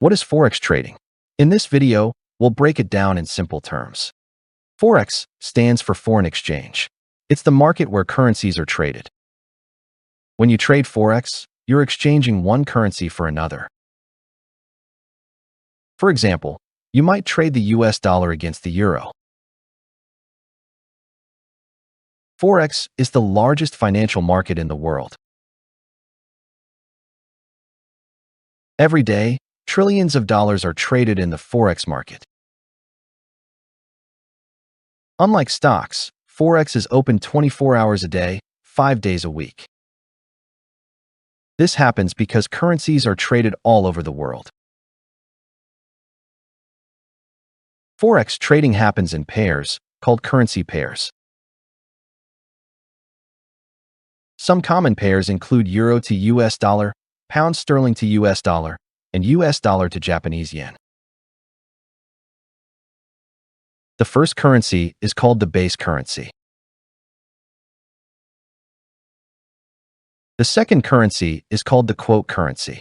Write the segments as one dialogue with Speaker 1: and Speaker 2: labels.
Speaker 1: What is Forex trading? In this video, we'll break it down in simple terms. Forex stands for foreign exchange. It's the market where currencies are traded. When you trade Forex, you're exchanging one currency for another. For example, you might trade the US dollar against the euro. Forex is the largest financial market in the world. Every day, trillions of dollars are traded in the Forex market. Unlike stocks, Forex is open 24 hours a day, 5 days a week. This happens because currencies are traded all over the world. Forex trading happens in pairs, called currency pairs. Some common pairs include euro to US dollar, pound sterling to US dollar, and US dollar to Japanese yen. The first currency is called the base currency. The second currency is called the quote currency.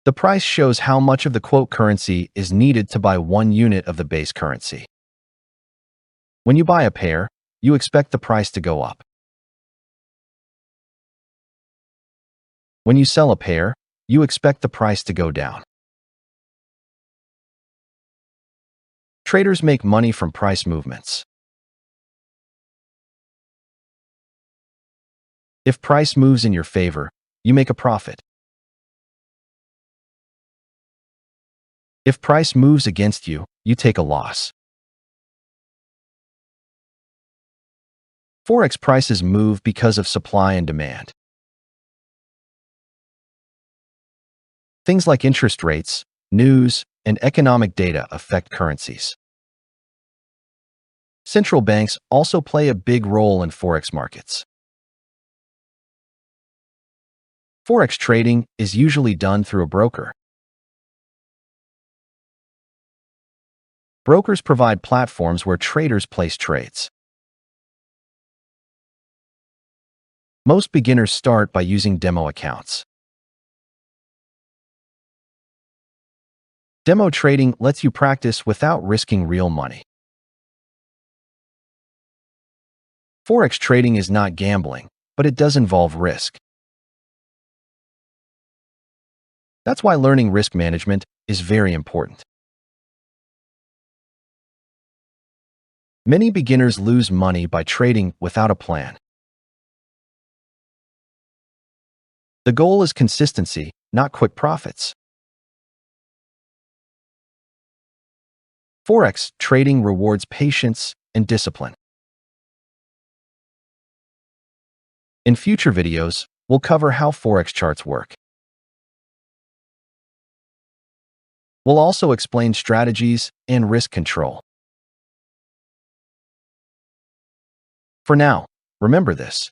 Speaker 1: The price shows how much of the quote currency is needed to buy 1 unit of the base currency. When you buy a pair, you expect the price to go up. When you sell a pair, you expect the price to go down. Traders make money from price movements. If price moves in your favor, you make a profit. If price moves against you, you take a loss. Forex prices move because of supply and demand. Things like interest rates, news, and economic data affect currencies. Central banks also play a big role in Forex markets. Forex trading is usually done through a broker. Brokers provide platforms where traders place trades. Most beginners start by using demo accounts. Demo trading lets you practice without risking real money. Forex trading is not gambling, but it does involve risk. That's why learning risk management is very important. Many beginners lose money by trading without a plan. The goal is consistency, not quick profits. Forex trading rewards patience and discipline. In future videos, we'll cover how Forex charts work. We'll also explain strategies and risk control. For now, remember this.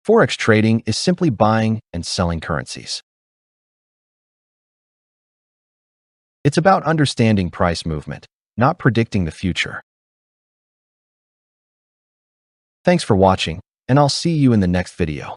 Speaker 1: Forex trading is simply buying and selling currencies. It's about understanding price movement, not predicting the future. Thanks for watching, and I'll see you in the next video.